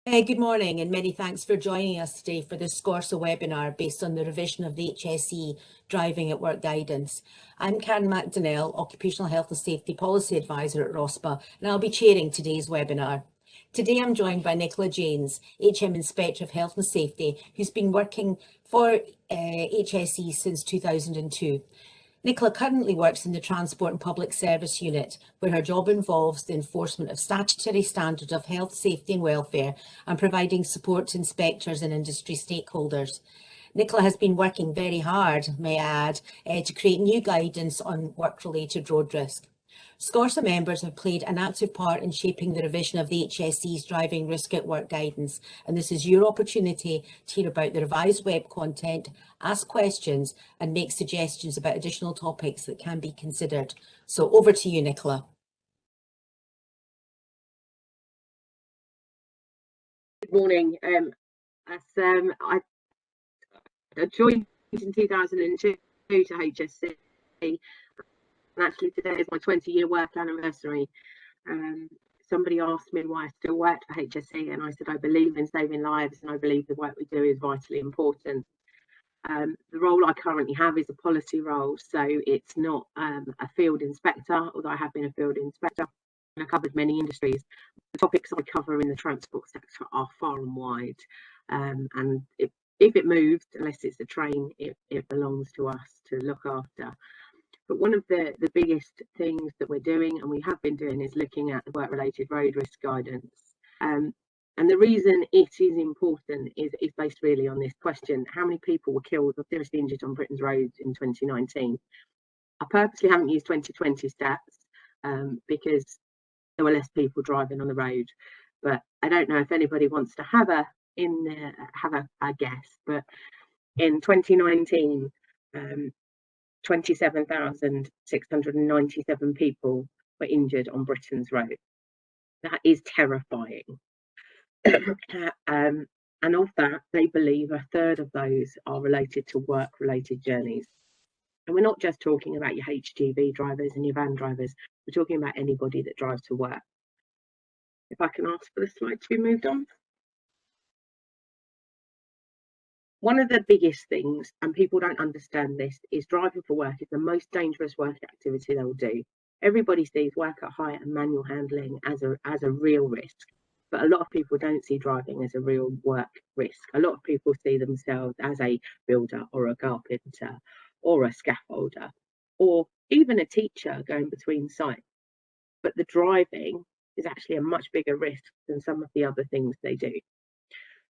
Good morning and many thanks for joining us today for the ScORSA webinar based on the revision of the HSE Driving at Work guidance. I'm Karen McDonnell, Occupational Health and Safety Policy Advisor at ROSPA, and I'll be chairing today's webinar. Today I'm joined by Nicola Janes, HM Inspector of Health and Safety, who's been working for HSE since 2002. Nicola currently works in the Transport and Public Service Unit, where her job involves the enforcement of statutory standards of health, safety and welfare and providing support to inspectors and industry stakeholders. Nicola has been working very hard, may I add, to create new guidance on work-related road risk. ScORSA members have played an active part in shaping the revision of the HSE's Driving Risk at Work guidance, and this is your opportunity to hear about the revised web content, ask questions and make suggestions about additional topics that can be considered. So over to you, Nicola. Good morning. I joined in 2002 to HSE, and actually today is my 20-year work anniversary. Somebody asked me why I still worked for HSE, and I said I believe in saving lives and I believe the work we do is vitally important. The role I currently have is a policy role, so it's not a field inspector, although I have been a field inspector and I covered many industries. The topics I cover in the transport sector are far and wide, and if it moves, unless it's a train, it belongs to us to look after. But one of the biggest things that we're doing, and we have been doing, is looking at the work-related road risk guidance. And the reason it is important is based really on this question: how many people were killed or seriously injured on Britain's roads in 2019? I purposely haven't used 2020 stats because there were less people driving on the road, but I don't know if anybody wants to have a guess. But in 2019, 27,697 people were injured on Britain's roads. That is terrifying. And of that, they believe a third of those are related to work-related journeys. And we're not just talking about your HGV drivers and your van drivers, we're talking about anybody that drives to work. If I can ask for the slide to be moved on. One of the biggest things, and people don't understand this, is driving for work is the most dangerous work activity they will do. Everybody sees work at height and manual handling as a real risk, but a lot of people don't see driving as a real work risk. A lot of people see themselves as a builder or a carpenter or a scaffolder or even a teacher going between sites. But the driving is actually a much bigger risk than some of the other things they do.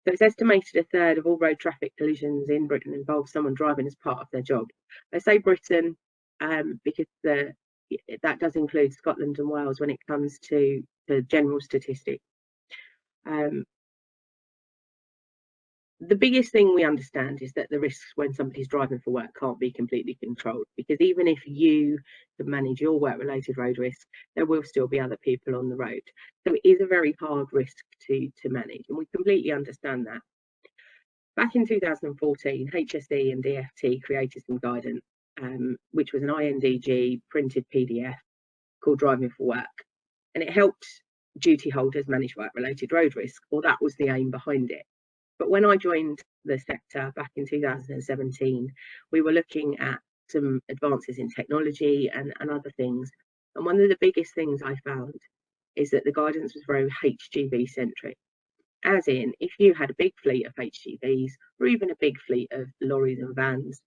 So it's estimated a third of all road traffic collisions in Britain involve someone driving as part of their job. I say Britain because that does include Scotland and Wales when it comes to the general statistics. The biggest thing we understand is that the risks when somebody's driving for work can't be completely controlled, because even if you can manage your work-related road risk, there will still be other people on the road. So it is a very hard risk to manage, and we completely understand that. Back in 2014, HSE and DFT created some guidance, which was an INDG printed PDF called Driving for Work, and it helped duty holders manage work-related road risk, or that was the aim behind it. But when I joined the sector back in 2017, we were looking at some advances in technology and other things. And one of the biggest things I found is that the guidance was very HGV centric. As in, if you had a big fleet of HGVs or even a big fleet of lorries and vans,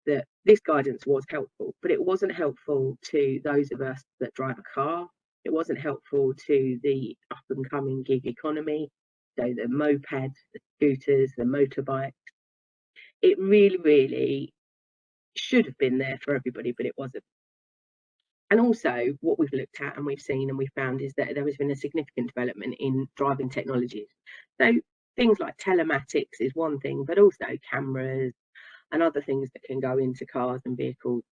that this guidance was helpful, but it wasn't helpful to those of us that drive a car. It wasn't helpful to the up and coming gig economy. So the mopeds, the scooters, the motorbikes. It really, really should have been there for everybody, but it wasn't. And also what we've looked at and we've seen and we've found is that there has been a significant development in driving technologies. So things like telematics is one thing, but also cameras and other things that can go into cars and vehicles.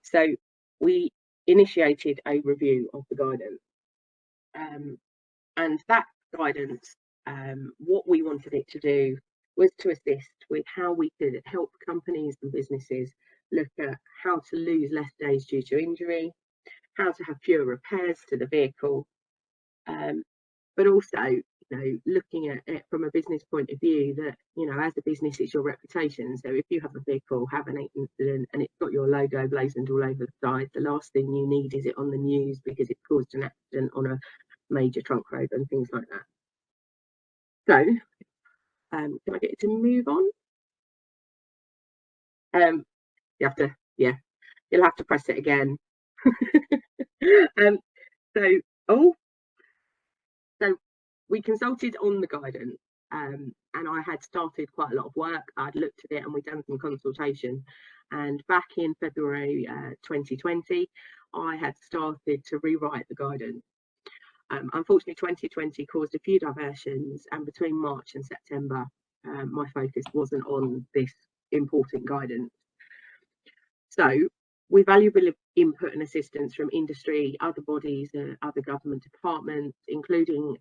So we initiated a review of the guidance. And that guidance, what we wanted it to do was to assist with how we could help companies and businesses look at how to lose less days due to injury, how to have fewer repairs to the vehicle, but also looking at it from a business point of view, that, as a business, it's your reputation. So if you have a vehicle, have an incident, and it's got your logo blazoned all over the side, the last thing you need is it on the news because it caused an accident on a major trunk road and things like that. So, can I get you to move on? You'll have to press it again. So we consulted on the guidance, and I had started quite a lot of work. I'd looked at it and we'd done some consultation. And back in February 2020, I had started to rewrite the guidance. Unfortunately, 2020 caused a few diversions, and between March and September, my focus wasn't on this important guidance. So, with valuable input and assistance from industry, other bodies, other government departments, including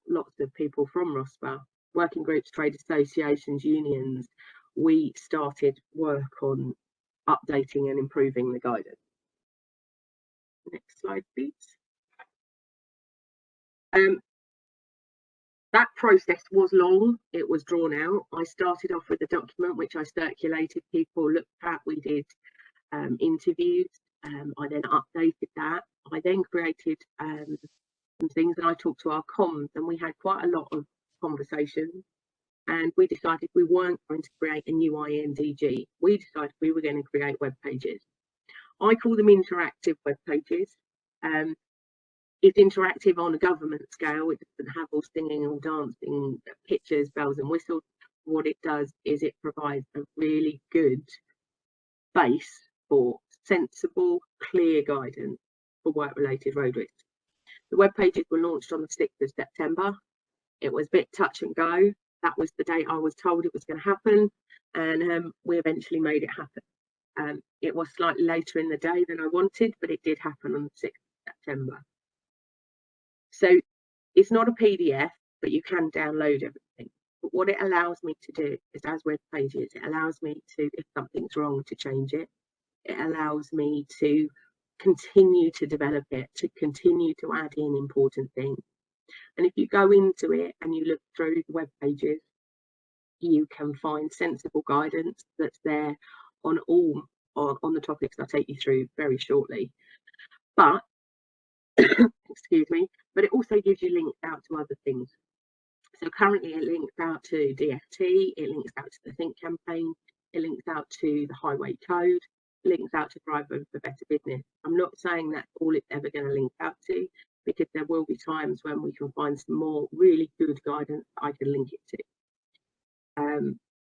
lots of people from ROSPA, working groups, trade associations, unions, we started work on updating and improving the guidance. Next slide, please. That process was long, it was drawn out. I started off with a document which I circulated, people looked at, we did interviews. I then updated that. I then created some things, and I talked to our comms, and we had quite a lot of conversations, and we decided we weren't going to create a new INDG. We decided we were going to create web pages. I call them interactive web pages. It's interactive on a government scale. It doesn't have all singing and dancing, pictures, bells and whistles. What it does is it provides a really good base for sensible, clear guidance for work-related road risks. The web pages were launched on the 6th of September. It was a bit touch and go. That was the date I was told it was going to happen, and we eventually made it happen. It was slightly later in the day than I wanted, but it did happen on the 6th of September. So it's not a PDF, but you can download everything. But what it allows me to do is, as web pages, it allows me to, if something's wrong, to change it. It allows me to continue to develop it, to continue to add in important things. And if you go into it and you look through the web pages, you can find sensible guidance that's there on all on the topics I'll take you through very shortly. But excuse me, but it also gives you links out to other things. So currently it links out to DFT, it links out to the Think campaign, it links out to the Highway Code, it links out to Drive for Better Business. I'm not saying that's all it's ever going to link out to, because there will be times when we can find some more really good guidance I can link it to.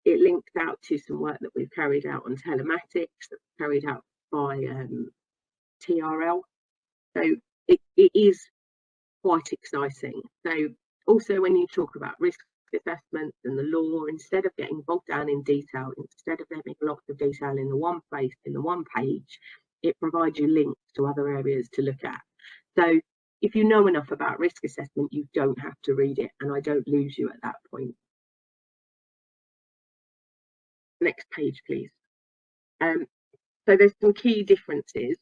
It links out to some work that we've carried out on telematics, that's carried out by TRL. So it is quite exciting. So also, when you talk about risk assessments and the law, instead of getting bogged down in detail, instead of there being lots of detail in the one place, in the one page, it provides you links to other areas to look at. So if you know enough about risk assessment, you don't have to read it, and I don't lose you at that point. Next page, please. So there's some key differences.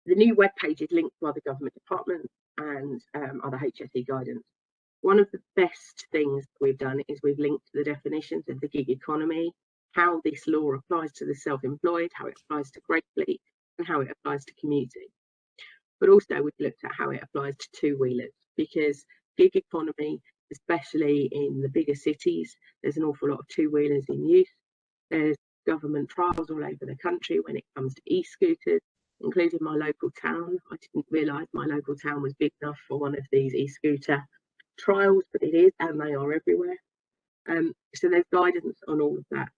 The new web page is linked to other government departments and other HSE guidance. One of the best things we've done is we've linked the definitions of the gig economy, how this law applies to the self-employed, how it applies to grey fleet, and how it applies to commuting. But also we've looked at how it applies to two-wheelers, because gig economy, especially in the bigger cities, there's an awful lot of two-wheelers in use. There's government trials all over the country when it comes to e-scooters, including my local town. I didn't realise my local town was big enough for one of these e-scooter trials, but it is, and they are everywhere. So there's guidance on all of that.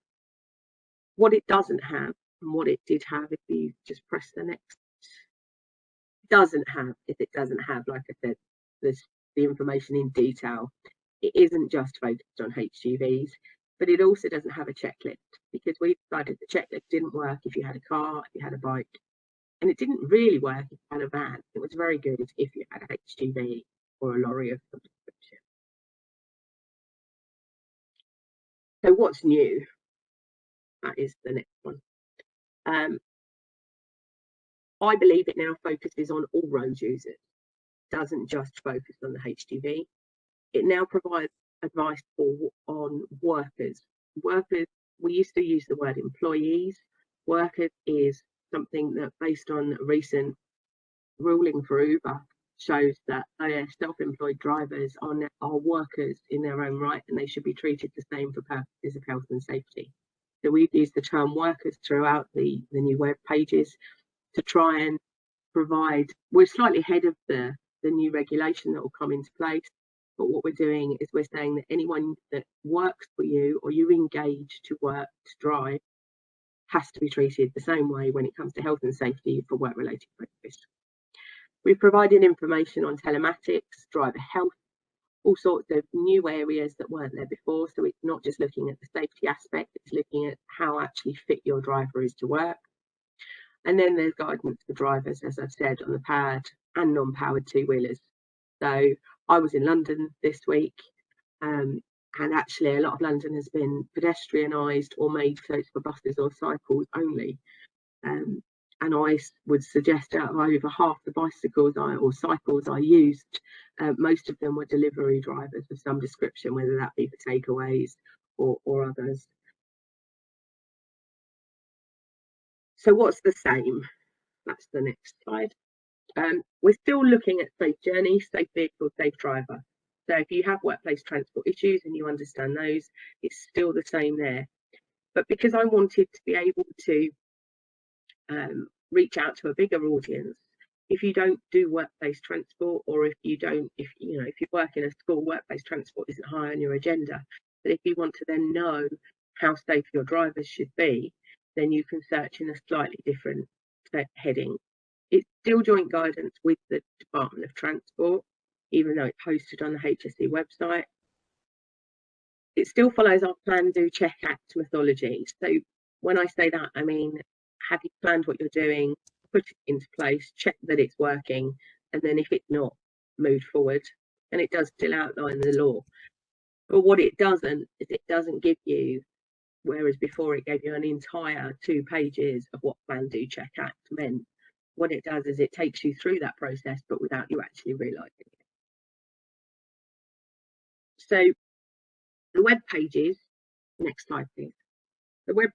What it doesn't have, and what it did have, if you just press the next, it doesn't have, like I said, the information in detail. It isn't just focused on HGVs, but it also doesn't have a checklist, because we decided the checklist didn't work if you had a car, if you had a bike, and it didn't really work if you had a van. It was very good if you had a HGV or a lorry of some description. So what's new? That is the next one. I believe it now focuses on all road users. It doesn't just focus on the HGV. it now provides advice on workers. Workers, we used to use the word employees. Workers is something that, based on a recent ruling for Uber, shows that self-employed drivers are workers in their own right, and they should be treated the same for purposes of health and safety. So we've used the term workers throughout the new web pages to try and provide, we're slightly ahead of the new regulation that will come into place, but what we're doing is we're saying that anyone that works for you or you engage to work to drive has to be treated the same way when it comes to health and safety for work-related risks. We've provided information on telematics, driver health, all sorts of new areas that weren't there before. So it's not just looking at the safety aspect, it's looking at how actually fit your driver is to work. And then there's guidance for drivers, as I've said, on the powered and non-powered two-wheelers. So I was in London this week, and actually a lot of London has been pedestrianised or made closed for buses or cycles only. And I would suggest out of over half the bicycles or cycles I used, most of them were delivery drivers of some description, whether that be for takeaways or others. So what's the same? That's the next slide. We're still looking at safe journey, safe vehicle, safe driver. So if you have workplace transport issues and you understand those, it's still the same there. But because I wanted to be able to reach out to a bigger audience, if you don't do workplace transport, or if you work in a school, workplace transport isn't high on your agenda. But if you want to then know how safe your drivers should be, then you can search in a slightly different heading. It's still joint guidance with the Department of Transport, even though it's hosted on the HSE website. It still follows our plan, do, check, act methodology. So when I say that, I mean, have you planned what you're doing, put it into place, check that it's working, and then if it's not, move forward. And it does still outline the law. But what it doesn't is it doesn't give you, whereas before it gave you an entire 2 pages of what plan, do, check, act meant. What it does is it takes you through that process, but without you actually realising it. So the web pages, next slide please. The web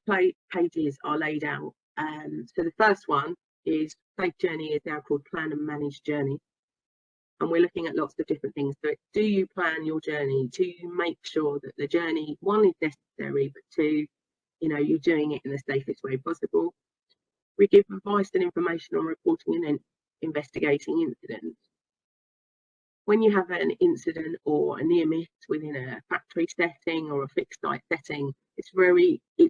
pages are laid out. So the first one is Safe Journey is now called Plan and Manage Journey. And we're looking at lots of different things. So do you plan your journey? Do you make sure that the journey, 1, is necessary, but 2, you're doing it in the safest way possible? We give advice and information on reporting and investigating incidents. When you have an incident or a near miss within a factory setting or a fixed site setting, it's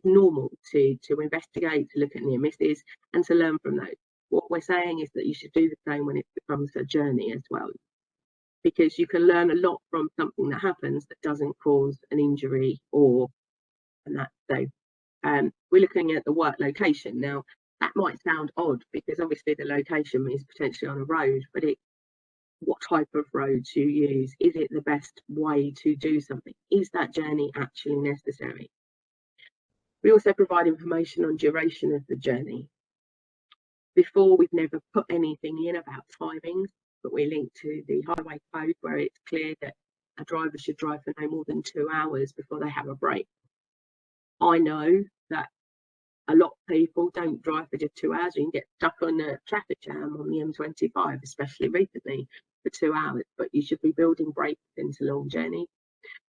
normal to investigate, to look at near misses and to learn from those. What we're saying is that you should do the same when it becomes a journey as well, because you can learn a lot from something that happens that doesn't cause an injury we're looking at the work location. Now, that might sound odd because obviously the location is potentially on a road, but what type of roads you use, is it the best way to do something? Is that journey actually necessary? We also provide information on duration of the journey. Before, we've never put anything in about timings, but we link to the highway code where it's clear that a driver should drive for no more than 2 hours before they have a break. I know that a lot of people don't drive for just 2 hours. You can get stuck on a traffic jam on the M25, especially recently, for 2 hours. But you should be building breaks into long journeys.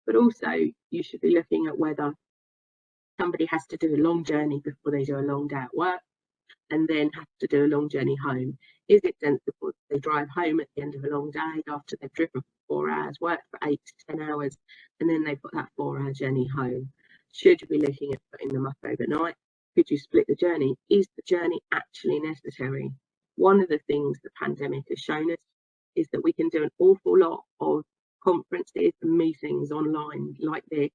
But also, you should be looking at whether somebody has to do a long journey before they do a long day at work, and then have to do a long journey home. Is it sensible that they drive home at the end of a long day after they've driven for 4 hours, worked for 8 to 10 hours, and then they've got that 4-hour journey home? Should you be looking at putting them up overnight? Could you split the journey? Is the journey actually necessary? One of the things the pandemic has shown us is that we can do an awful lot of conferences and meetings online like this,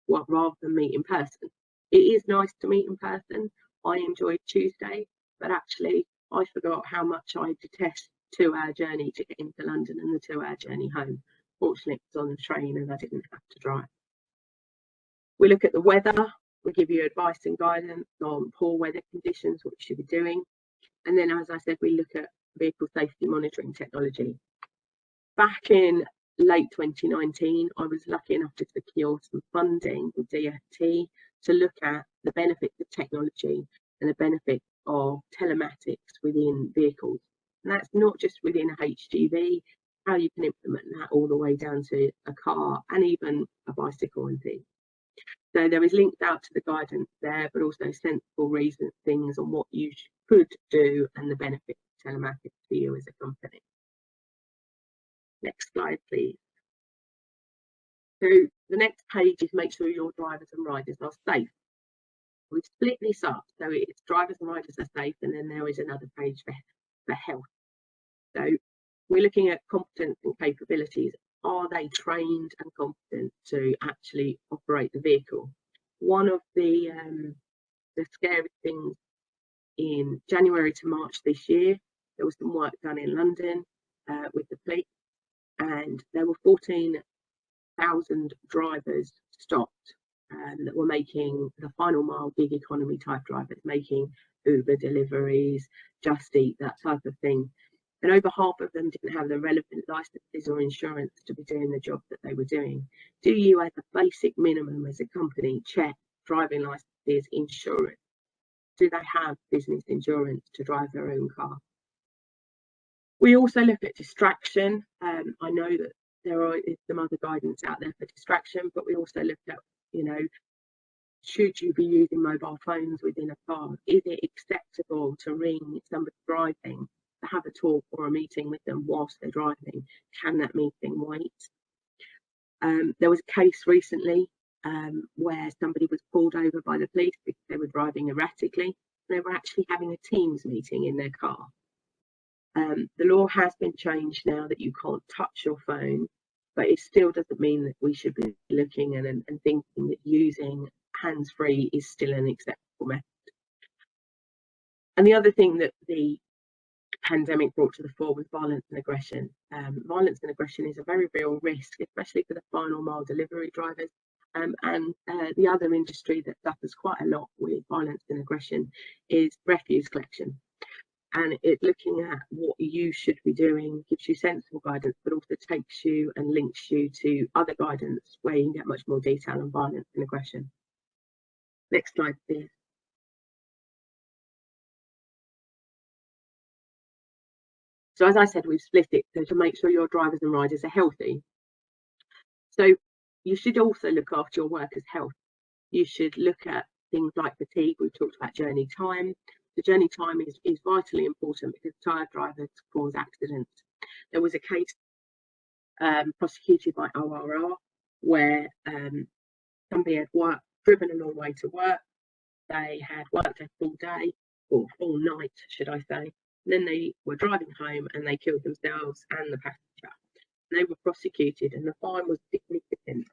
rather than meet in person. It is nice to meet in person. I enjoyed Tuesday, but actually I forgot how much I detest 2-hour journey to get into London and the 2-hour journey home. Fortunately, it was on the train and I didn't have to drive. We look at the weather. We give you advice and guidance on poor weather conditions, what you should be doing. And then, as I said, we look at vehicle safety monitoring technology. Back in late 2019, I was lucky enough to secure some funding with DFT to look at the benefits of technology and the benefits of telematics within vehicles. And that's not just within a HGV, how you can implement that all the way down to a car and even a bicycle and things. So there is linked out to the guidance there, but also sensible reasons, things on what you could do and the benefits of telematics for you as a company. Next slide, please. So the next page is make sure your drivers and riders are safe. We've split this up, so it's drivers and riders are safe, and then there is another page for health. So we're looking at competence and capabilities. Are they trained and competent to actually operate the vehicle? One of the scary things in January to March this year, there was some work done in London with the police, and there were 14,000 drivers stopped that were making the final mile gig economy type drivers, making Uber deliveries, Just Eat, that type of thing. And over half of them didn't have the relevant licenses or insurance to be doing the job that they were doing. Do you, as a basic minimum as a company, check driving licenses, insurance? Do they have business insurance to drive their own car? We also look at distraction. I know that there is some other guidance out there for distraction, but we also look at, you know, should you be using mobile phones within a car? Is it acceptable to ring somebody driving, to have a talk or a meeting with them whilst they're driving? Can that meeting wait? There was a case recently where somebody was pulled over by the police because they were driving erratically. They were actually having a Teams meeting in their car. The law has been changed now that you can't touch your phone, but it still doesn't mean that we should be looking and thinking that using hands-free is still an acceptable method. And the other thing that the pandemic brought to the fore was violence and aggression. Violence and aggression is a very real risk, especially for the final mile delivery drivers. And the other industry that suffers quite a lot with violence and aggression is refuse collection. And it looking at what you should be doing gives you sensible guidance, but also takes you and links you to other guidance where you can get much more detail on violence and aggression. Next slide, please. So as I said, we've split it so to make sure your drivers and riders are healthy. So you should also look after your workers' health. You should look at things like fatigue. We've talked about journey time. The journey time is vitally important because tired drivers cause accidents. There was a case prosecuted by ORR where somebody had driven a long way to work. They had worked a full day, or full night, should I say. And then they were driving home and they killed themselves and the passenger. And they were prosecuted, and the fine was significant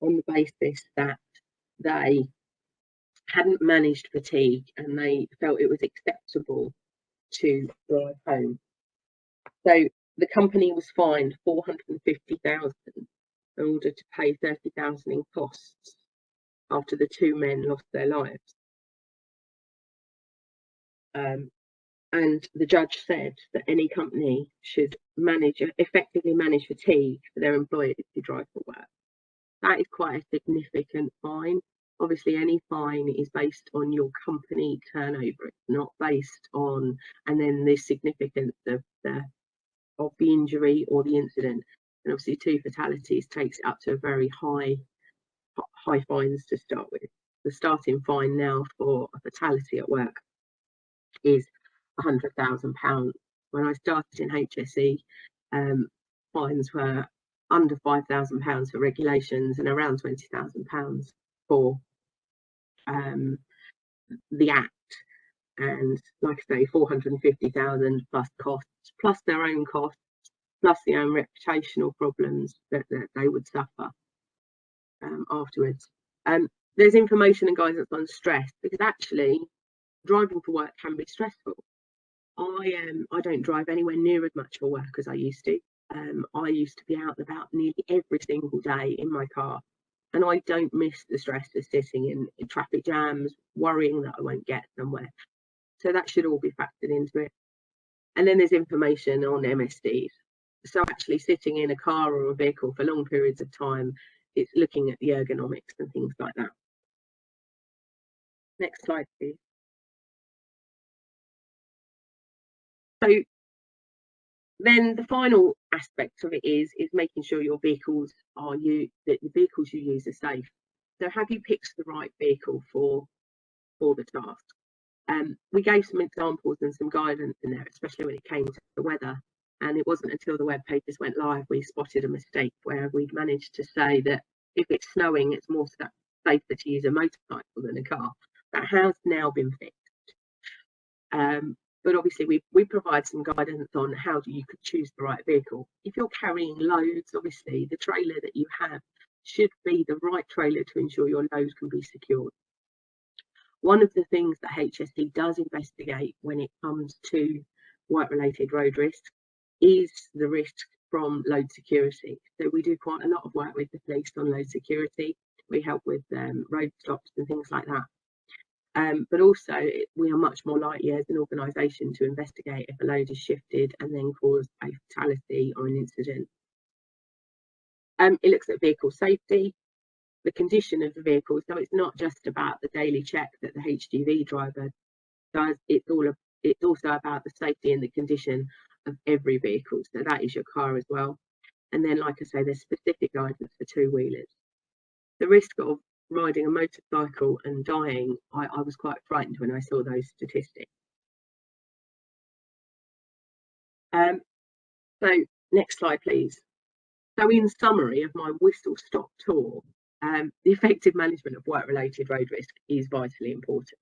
on the basis that they hadn't managed fatigue and they felt it was acceptable to drive home. So the company was fined 450,000 in order to pay 30,000 in costs after the two men lost their lives. And the judge said that any company should effectively manage fatigue for their employees who drive for work. That is quite a significant fine. Obviously, any fine is based on your company turnover. It's not based on, and then the significance of the injury or the incident. And obviously, 2 fatalities takes it up to a very high fines to start with. The starting fine now for a fatality at work is £100,000. When I started in HSE, fines were under £5,000 for regulations and around £20,000 for the Act. And like I say, 450,000 plus costs, plus their own costs, plus their own reputational problems that they would suffer afterwards. There's information and guidance on stress, because actually driving for work can be stressful. I don't drive anywhere near as much for work as I used to. I used to be out and about nearly every single day in my car, and I don't miss the stress of sitting in traffic jams, worrying that I won't get somewhere. So that should all be factored into it. And then there's information on MSDs. So actually sitting in a car or a vehicle for long periods of time, it's looking at the ergonomics and things like that. Next slide, please. So then the final aspect of it is making sure your vehicles that the vehicles you use are safe. So have you picked the right vehicle for the task? We gave some examples and some guidance in there, especially when it came to the weather. And it wasn't until the web pages went live we spotted a mistake where we'd managed to say that if it's snowing, it's more safer to use a motorcycle than a car. That has now been fixed. But obviously we provide some guidance on how you could choose the right vehicle. If you're carrying loads, obviously the trailer that you have should be the right trailer to ensure your load can be secured. One of the things that HSE does investigate when it comes to work-related road risk is the risk from load security. So we do quite a lot of work with the police on load security. We help with road stops and things like that. But also we are much more likely as an organisation to investigate if a load is shifted and then cause a fatality or an incident. It looks at vehicle safety, the condition of the vehicle. So it's not just about the daily check that the HGV driver does, it's also about the safety and the condition of every vehicle. So that is your car as well. And then, like I say, there's specific guidance for two-wheelers. The risk of riding a motorcycle and dying, I was quite frightened when I saw those statistics. So next slide, please. So in summary of my whistle-stop tour, the effective management of work-related road risk is vitally important.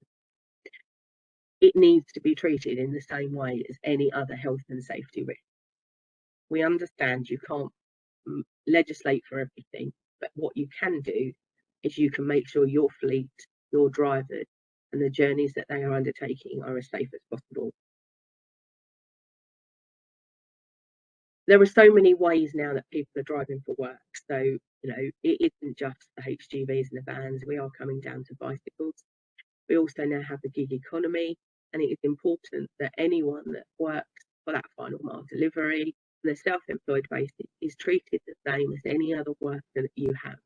It needs to be treated in the same way as any other health and safety risk. We understand you can't legislate for everything, but what you can do is you can make sure your fleet, your drivers, and the journeys that they are undertaking are as safe as possible. There are so many ways now that people are driving for work. So, you know, it isn't just the HGVs and the vans. We are coming down to bicycles. We also now have the gig economy, and it is important that anyone that works for that final mile delivery on a self-employed basis is treated the same as any other worker that you have.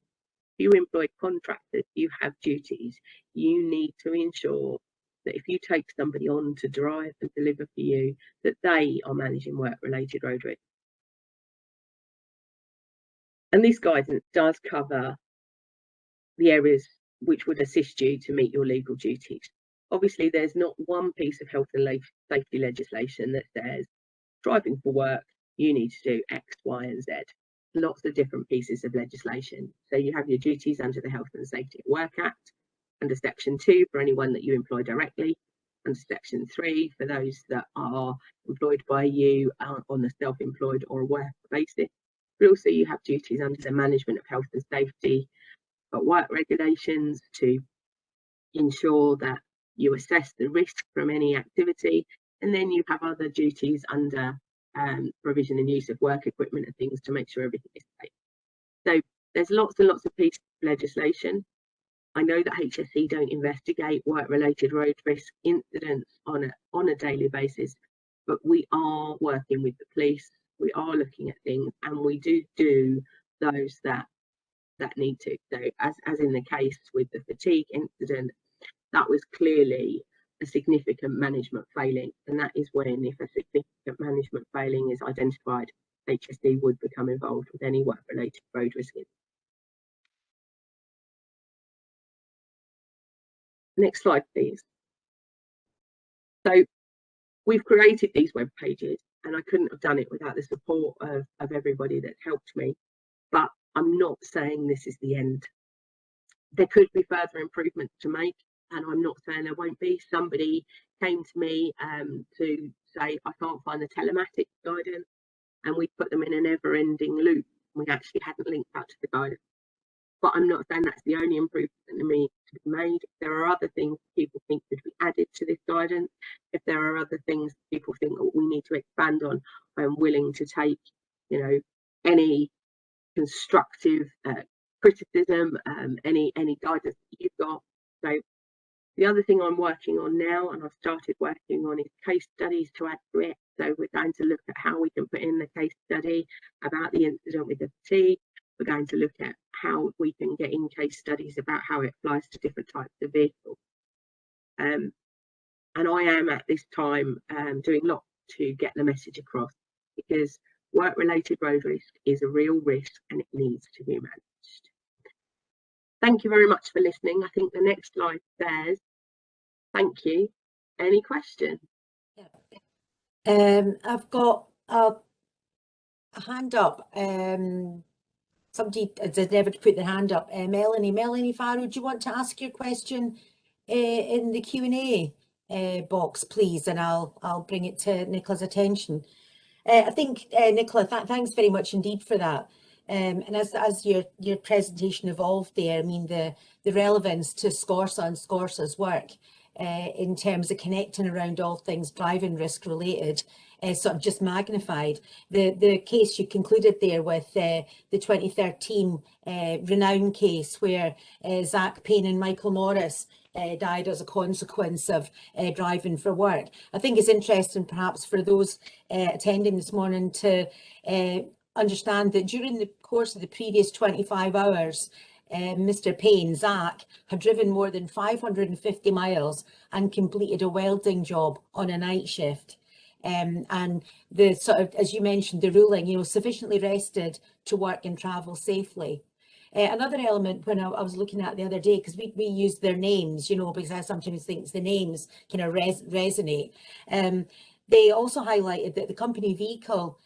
If you employ contractors, you have duties. You need to ensure that if you take somebody on to drive and deliver for you, that they are managing work-related road risk. And this guidance does cover the areas which would assist you to meet your legal duties. Obviously, there's not one piece of health and safety legislation that says driving for work, you need to do X, Y, and Z. Lots of different pieces of legislation. So you have your duties under the Health and Safety at Work Act, under Section 2 for anyone that you employ directly, under Section 3 for those that are employed by you on a self-employed or a work basis. But also you have duties under the Management of Health and Safety at Work regulations to ensure that you assess the risk from any activity, and then you have other duties under provision and use of work equipment and things to make sure everything is safe. So there's lots and lots of pieces of legislation. I know that HSE don't investigate work-related road risk incidents on a daily basis, but we are working with the police, we are looking at things, and we do those that need to. So as in the case with the fatigue incident, that was clearly a significant management failing, and that is when, if a significant management failing is identified, HSE would become involved with any work-related road risk. Next slide, please. So we've created these web pages, and I couldn't have done it without the support of everybody that's helped me, but I'm not saying this is the end. There could be further improvements to make, and I'm not saying there won't be. Somebody came to me to say, I can't find the telematics guidance, and we put them in a never-ending loop. We actually hadn't linked that to the guidance. But I'm not saying that's the only improvement that needs to be made. If there are other things people think could be added to this guidance, if there are other things people think that we need to expand on, I'm willing to take, you know, any constructive criticism, any guidance that you've got. So the other thing I'm working on now, and I've started working on, is case studies to add to it. So we're going to look at how we can put in the case study about the incident with the fatigue. We're going to look at how we can get in case studies about how it applies to different types of vehicles. And I am at this time doing a lot to get the message across, because work-related road risk is a real risk and it needs to be managed. Thank you very much for listening. I think the next slide says, thank you. Any questions? I've got a hand up. Somebody has never put their hand up. Melanie Farrow, do you want to ask your question in the Q&A box, please? And I'll bring it to Nicola's attention. I think, Nicola, thanks very much indeed for that. And as your presentation evolved there, I mean, the relevance to ScORSA and ScORSA's work in terms of connecting around all things driving risk related, sort of just magnified. The case you concluded there with the 2013 Renown case where Zach Payne and Michael Morris died as a consequence of driving for work. I think it's interesting perhaps for those attending this morning to understand that during the course of the previous 25 hours, Mr. Payne, Zach, had driven more than 550 miles and completed a welding job on a night shift. And the sort of, as you mentioned, the ruling, you know, sufficiently rested to work and travel safely. Another element when I was looking at the other day, because we use their names, you know, because I sometimes think the names kind of resonate. They also highlighted that the company vehicle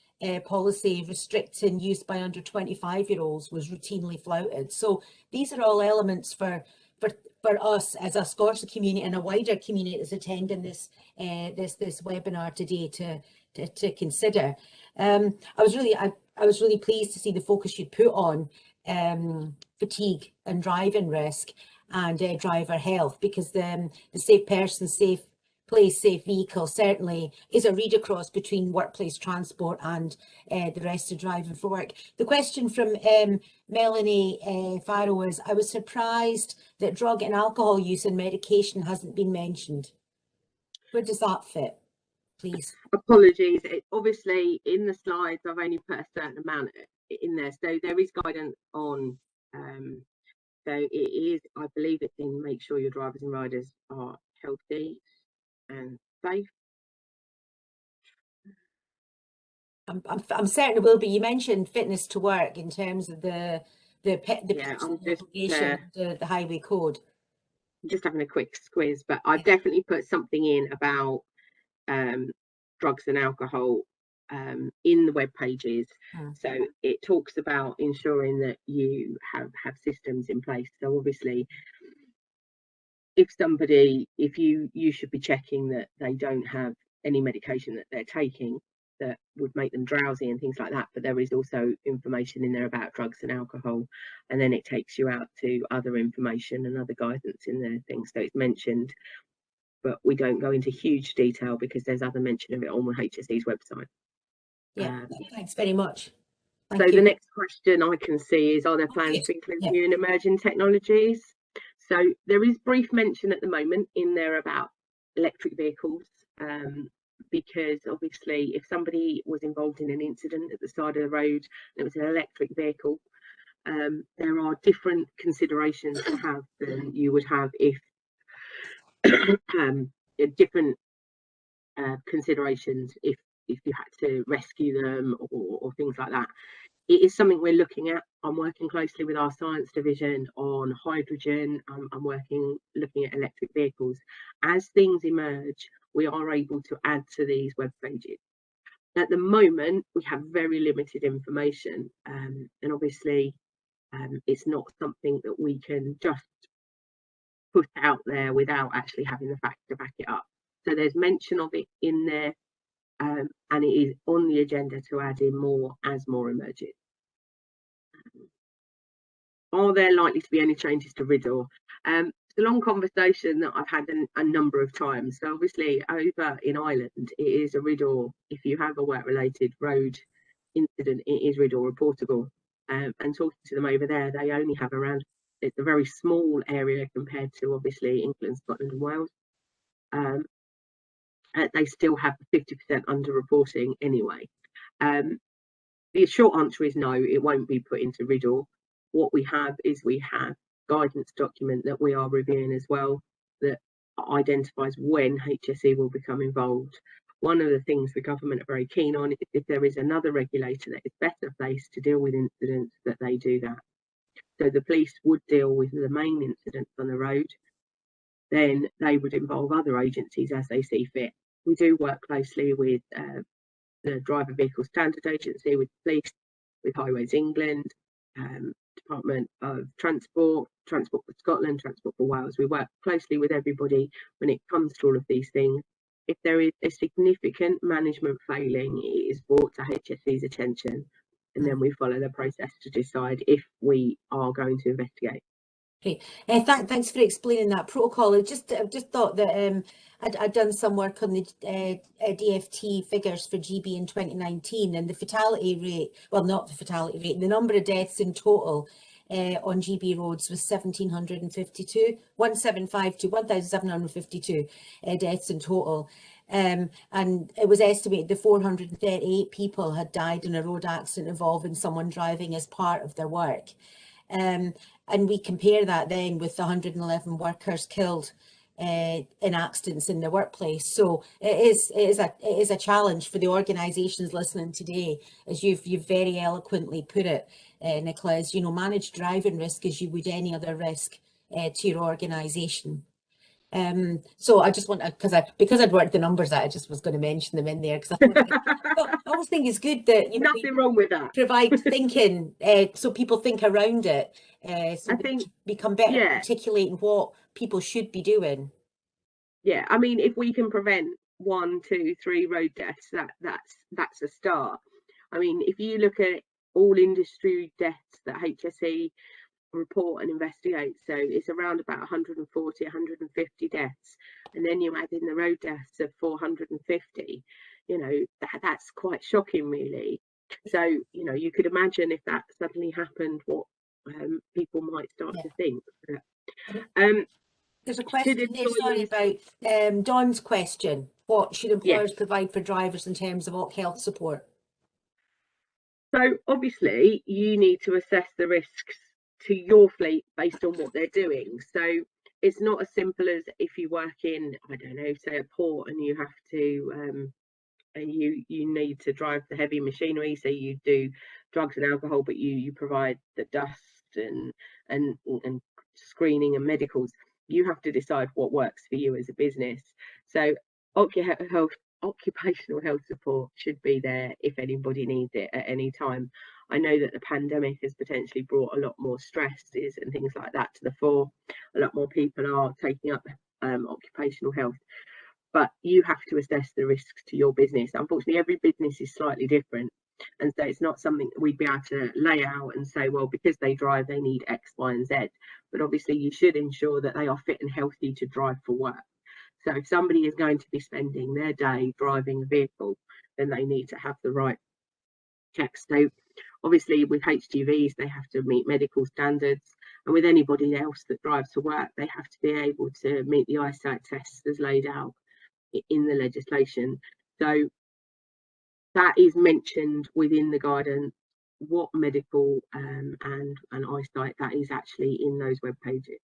policy restricting use by under 25-year-olds was routinely flouted. So these are all elements for us as a ScORSA community and a wider community that's attending this webinar today to consider. I was really pleased to see the focus you put on fatigue and driving risk and driver health, because the safe person, safe place, safe vehicle certainly is a read across between workplace transport and the rest of driving for work. The question from Melanie Farrow is, I was surprised that drug and alcohol use and medication hasn't been mentioned. Where does that fit, please? Apologies, obviously in the slides I've only put a certain amount in there, so there is guidance on so it is, I believe it's in make sure your drivers and riders are healthy and safe. I'm certain it will be. You mentioned fitness to work in terms of the highway code. I'm just having a quick squiz, but I've definitely put something in about drugs and alcohol in the web pages. So it talks about ensuring that you have systems in place. So obviously if you should be checking that they don't have any medication that they're taking that would make them drowsy and things like that, but there is also information in there about drugs and alcohol, and then it takes you out to other information and other guidance in there things. So it's mentioned, but we don't go into huge detail because there's other mention of it on the HSE's website. Yeah, thanks very much. Thank you. The next question I can see is, are there plans to include new and emerging technologies? So there is brief mention at the moment in there about electric vehicles, because obviously if somebody was involved in an incident at the side of the road and it was an electric vehicle, there are different considerations to have than you would have if different considerations if you had to rescue them or things like that. It is something we're looking at. I'm working closely with our science division on hydrogen. I'm looking at electric vehicles. As things emerge, we are able to add to these web pages. At the moment, we have very limited information, and obviously it's not something that we can just put out there without actually having the facts to back it up. So there's mention of it in there, and it is on the agenda to add in more as more emerges. Are there likely to be any changes to RIDDOR? It's a long conversation that I've had a number of times. So obviously over in Ireland, it is a RIDDOR. If you have a work-related road incident, it is RIDDOR reportable. And talking to them over there, they only have around, it's a very small area compared to obviously England, Scotland and Wales. they still have 50% underreporting anyway. The short answer is no, it won't be put into Riddle. What we have is we have guidance document that we are reviewing as well that identifies when HSE will become involved. One of the things the government are very keen on is if there is another regulator that is better placed to deal with incidents, that they do that. So the police would deal with the main incidents on the road, then they would involve other agencies as they see fit. We do work closely with the Driver Vehicle Standard Agency, with police, with Highways England, Department of Transport, Transport for Scotland, Transport for Wales. We work closely with everybody when it comes to all of these things. If there is a significant management failing, it is brought to HSE's attention, and then we follow the process to decide if we are going to investigate. Great. Thanks for explaining that protocol. I just thought that I'd done some work on the DFT figures for GB in 2019, and the fatality rate, well, not the fatality rate, the number of deaths in total on GB roads was 1,752 deaths in total. And it was estimated that 438 people had died in a road accident involving someone driving as part of their work. And we compare that then with the 111 workers killed in accidents in the workplace. So it is a challenge for the organisations listening today, as you've very eloquently put it, Nicola, as you know, manage driving risk as you would any other risk to your organisation. So I just want to, because I'd worked the numbers out, I just was going to mention them in there, because I always think it's good that, you know, nothing wrong with that, provide thinking so people think around it, so I think become better at articulating what people should be doing. Yeah, I mean, if we can prevent 1, 2, 3 road deaths, that's a start. I mean, if you look at all industry deaths that HSE report and investigate, so it's around about 140, 150 deaths, and then you add in the road deaths of 450, you know, that's quite shocking, really. So, you know, you could imagine if that suddenly happened, what people might start to think. There's a question there, sorry, about Dawn's question. What should employers provide for drivers in terms of health support? So obviously you need to assess the risks to your fleet based on what they're doing. So it's not as simple as if you work in, I don't know, say a port, and you have to and you need to drive the heavy machinery, so you do drugs and alcohol, but you provide the dust and screening and medicals. You have to decide what works for you as a business. So occupational health support should be there if anybody needs it at any time. I know that the pandemic has potentially brought a lot more stresses and things like that to the fore. A lot more people are taking up occupational health, but you have to assess the risks to your business. Unfortunately, every business is slightly different, and so it's not something that we'd be able to lay out and say, well, because they drive, they need X, Y, and Z. But obviously you should ensure that they are fit and healthy to drive for work. So if somebody is going to be spending their day driving a vehicle, then they need to have the right checks. So obviously with HGVs, they have to meet medical standards, and with anybody else that drives to work, they have to be able to meet the eyesight tests as laid out in the legislation. So that is mentioned within the guidance, what medical and eyesight, that is actually in those web pages.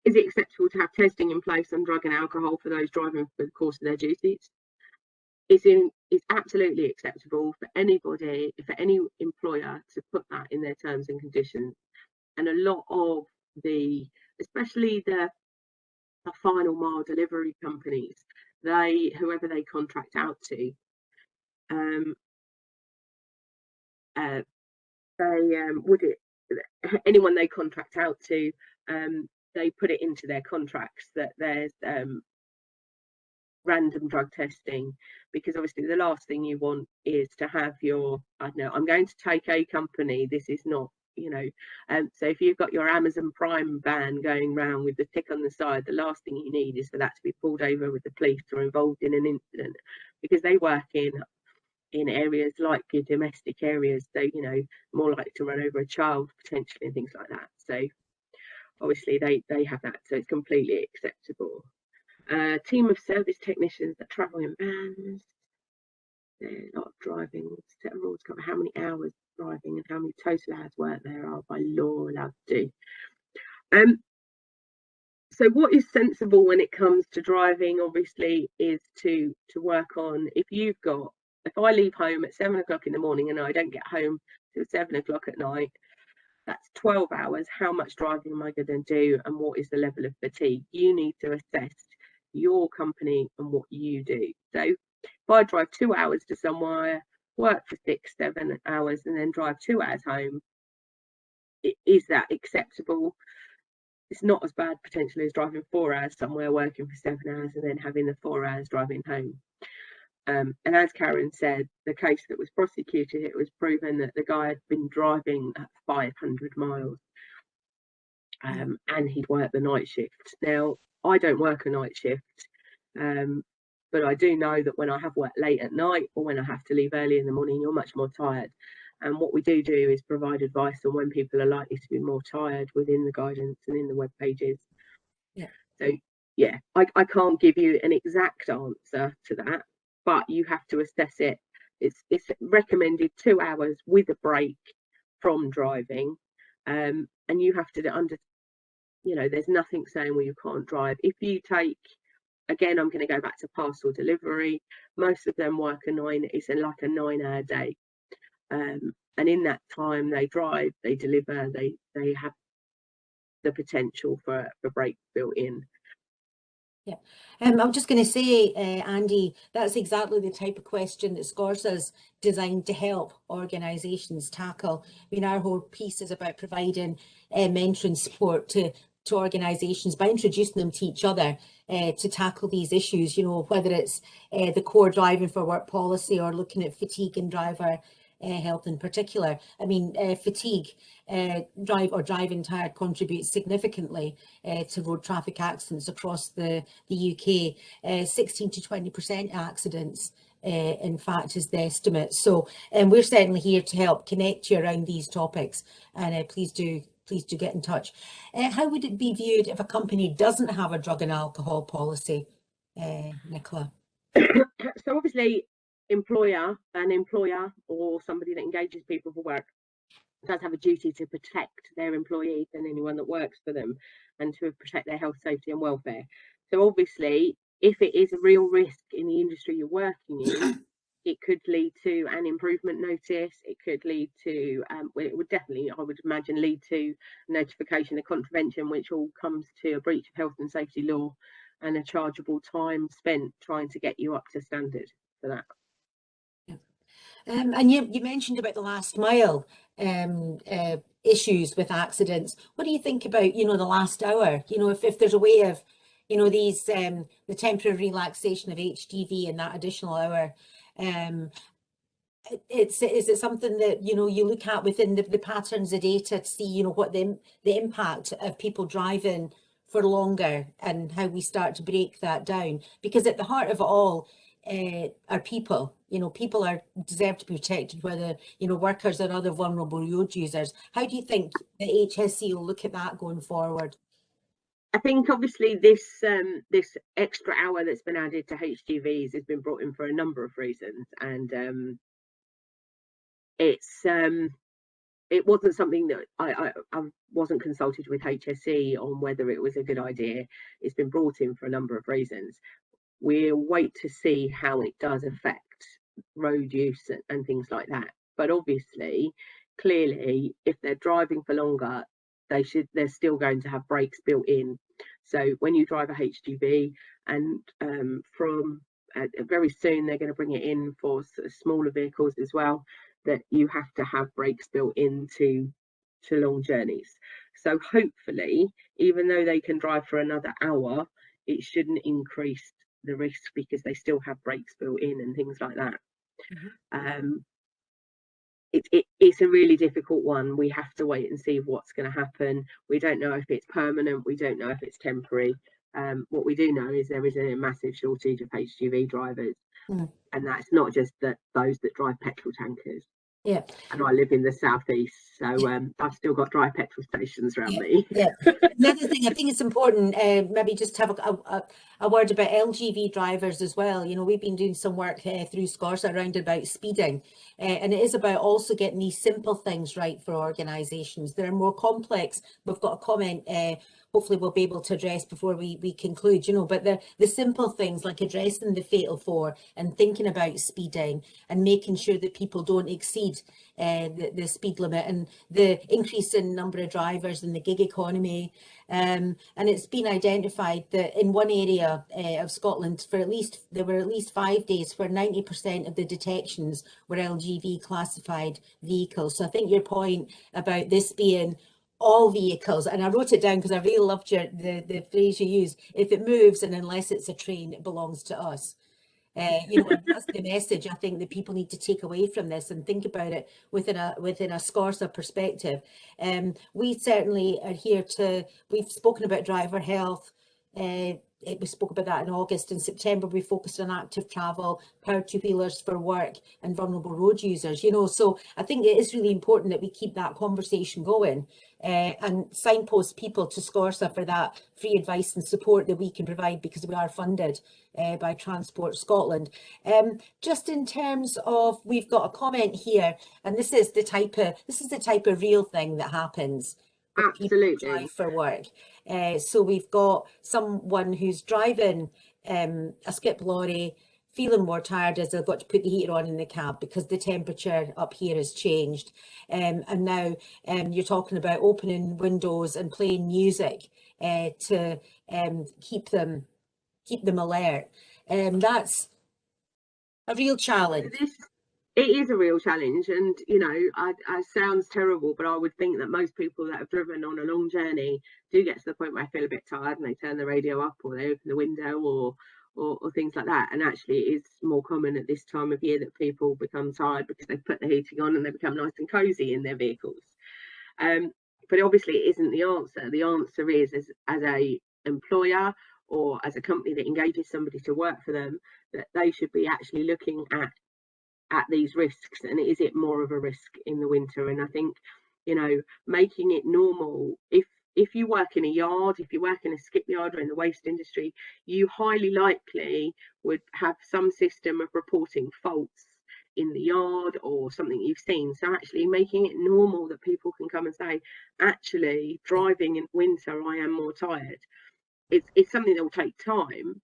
Is it acceptable to have testing in place on drug and alcohol for those driving for the course of their duties? It's absolutely acceptable for anybody, for any employer, to put that in their terms and conditions. And a lot of especially the final mile delivery companies, whoever they contract out to, anyone they contract out to, they put it into their contracts that there's random drug testing, because obviously the last thing you want is to have your, I don't know, I'm going to take a company, this is not, you know, so if you've got your Amazon Prime van going around with the tick on the side, the last thing you need is for that to be pulled over with the police or involved in an incident, because they work in areas like your domestic areas, so, you know, more likely to run over a child potentially and things like that. So obviously they have that, so it's completely acceptable. A team of service technicians that travel in vans. They're not driving. Set of rules cover how many hours driving and how many total hours work there are by law allowed to do. So what is sensible when it comes to driving, obviously, is to work on, if I leave home at 7 o'clock in the morning and I don't get home till 7 o'clock at night, that's 12 hours. How much driving am I going to do, and what is the level of fatigue? You need to assess your company and what you do. So if I drive 2 hours to somewhere, work for 6-7 hours, and then drive 2 hours home, is that acceptable? It's not as bad potentially as driving 4 hours somewhere, working for 7 hours, and then having the 4 hours driving home. And as Karen said, the case that was prosecuted, it was proven that the guy had been driving at 500 miles and he'd worked the night shift. Now, I don't work a night shift, but I do know that when I have worked late at night or when I have to leave early in the morning, you're much more tired. And what we do is provide advice on when people are likely to be more tired within the guidance and in the web pages. Yeah. So, yeah, I can't give you an exact answer to that, but you have to assess it. It's recommended 2 hours with a break from driving. And you have to there's nothing saying, well, you can't drive. If you take, again, I'm going to go back to parcel delivery. Most of them work it's like a 9-hour day. And in that time they drive, they deliver, they have the potential for breaks built in. Yeah, I'm just going to say, Andy, that's exactly the type of question that ScORSA is designed to help organisations tackle. I mean, our whole piece is about providing mentoring support to organisations by introducing them to each other to tackle these issues, whether it's the core driving for work policy or looking at fatigue and driver health in particular. I mean, fatigue, driving tired contributes significantly to road traffic accidents across the UK. 16 to 20% accidents, in fact, is the estimate. So we're certainly here to help connect you around these topics, and please do get in touch. How would it be viewed if a company doesn't have a drug and alcohol policy, Nicola? So obviously, an employer or somebody that engages people for work does have a duty to protect their employees and anyone that works for them, and to protect their health, safety and welfare. So obviously, if it is a real risk in the industry you're working in, it could lead to an improvement notice. It could lead to, it would definitely, I would imagine, lead to notification of contravention, which all comes to a breach of health and safety law and a chargeable time spent trying to get you up to standard for that. And you mentioned about the last mile issues with accidents. What do you think about, the last hour? If there's a way of, these the temporary relaxation of HGV and that additional hour, is it something that you look at within the patterns of data to see what the impact of people driving for longer and how we start to break that down? Because at the heart of it all are people. People deserve to be protected, whether workers or other vulnerable road users. How do you think the HSE will look at that going forward? I think obviously this extra hour that's been added to HGVs has been brought in for a number of reasons, and it wasn't something that I wasn't consulted with HSE on whether it was a good idea. It's been brought in for a number of reasons. We'll wait to see how it does affect road use and things like that. But obviously, clearly, if they're driving for longer, they're still going to have brakes built in. So when you drive a HGV, and from very soon they're going to bring it in for smaller vehicles as well, that you have to have brakes built into long journeys. So hopefully, even though they can drive for another hour, it shouldn't increase the risk because they still have brakes built in and things like that. Mm-hmm. It's a really difficult one. We have to wait and see what's going to happen. We don't know if it's permanent. We don't know if it's temporary. What we do know is there is a massive shortage of HGV drivers, and that's not just those that drive petrol tankers. Yeah. And I live in the southeast, so I've still got dry petrol stations around me. Yeah. Another thing, I think it's important, maybe just have a word about LGV drivers as well. You know, we've been doing some work through ScORSA around about speeding, and it is about also getting these simple things right for organisations. They're more complex. We've got a comment, hopefully we'll be able to address before we conclude, you know, but the simple things like addressing the fatal four and thinking about speeding and making sure that people don't exceed the speed limit, and the increase in number of drivers in the gig economy. And it's been identified that in one area of Scotland, there were at least 5 days where 90% of the detections were LGV classified vehicles. So I think your point about this being all vehicles, and I wrote it down because I really loved the phrase you used, if it moves and unless it's a train, it belongs to us. You know, and that's the message I think that people need to take away from this and think about it within a ScORSA perspective. We certainly adhere to, we've spoken about driver health. We spoke about that in August. In September, we focused on active travel, powered two-wheelers for work, and vulnerable road users. You know, so I think it is really important that we keep that conversation going and signpost people to ScORSA for that free advice and support that we can provide, because we are funded by Transport Scotland. Just in terms of, we've got a comment here, and this is the type of real thing that happens. Absolutely. People drive for work. So we've got someone who's driving a skip lorry, feeling more tired as they've got to put the heater on in the cab because the temperature up here has changed. And now you're talking about opening windows and playing music to keep them alert. That's a real challenge. It is a real challenge, and you know, it sounds terrible, but I would think that most people that have driven on a long journey do get to the point where they feel a bit tired and they turn the radio up or they open the window or things like that. And actually it is more common at this time of year that people become tired because they put the heating on and they become nice and cozy in their vehicles. But obviously it isn't the answer. The answer is, as a employer or as a company that engages somebody to work for them, that they should be actually looking at these risks, and is it more of a risk in the winter? And I think, you know, making it normal, if you work in a yard, if you work in a skip yard or in the waste industry, you highly likely would have some system of reporting faults in the yard or something you've seen. So actually making it normal that people can come and say, actually driving in winter I am more tired, it's something that will take time,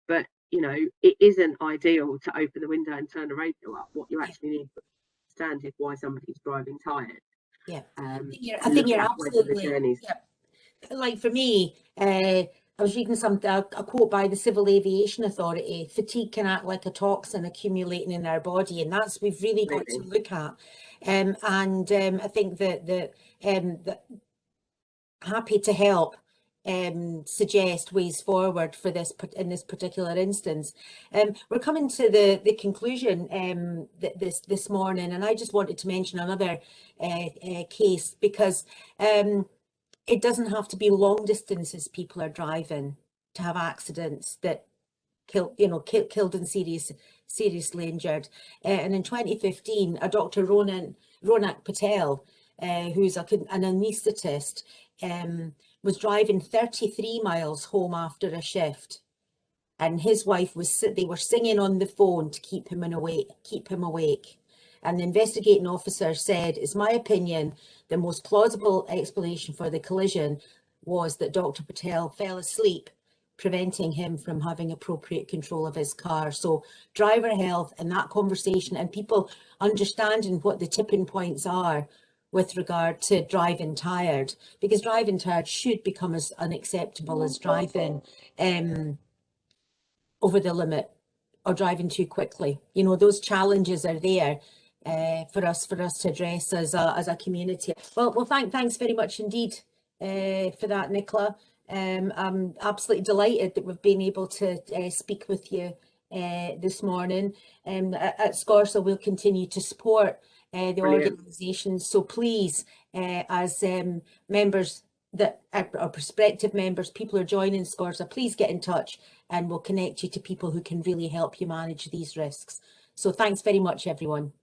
but you know, it isn't ideal to open the window and turn the radio up. What you actually need to understand is why somebody's driving tired. Yeah, I think you're absolutely. Yeah. Like for me, I was reading a quote by the Civil Aviation Authority: fatigue can act like a toxin accumulating in our body, and that's we've really got to look at. I think that happy to help suggest ways forward for this in this particular instance. We're coming to the conclusion this morning, and I just wanted to mention another case, because it doesn't have to be long distances people are driving to have accidents that killed and seriously injured. And in 2015, a Dr. Ronak Patel, who's an anaesthetist, was driving 33 miles home after a shift, and his wife they were singing on the phone to keep him awake. And the investigating officer said, "It's my opinion, the most plausible explanation for the collision was that Dr. Patel fell asleep, preventing him from having appropriate control of his car." So driver health and that conversation, and people understanding what the tipping points are with regard to driving tired, because driving tired should become as unacceptable as driving over the limit or driving too quickly. You know, those challenges are there for us to address as a community. Well, thanks very much indeed for that, Nicola. I'm absolutely delighted that we've been able to speak with you this morning. At ScORSA, we'll continue to support the organisations. So please, as members that are prospective members, people who are joining ScORSA, please get in touch and we'll connect you to people who can really help you manage these risks. So thanks very much, everyone.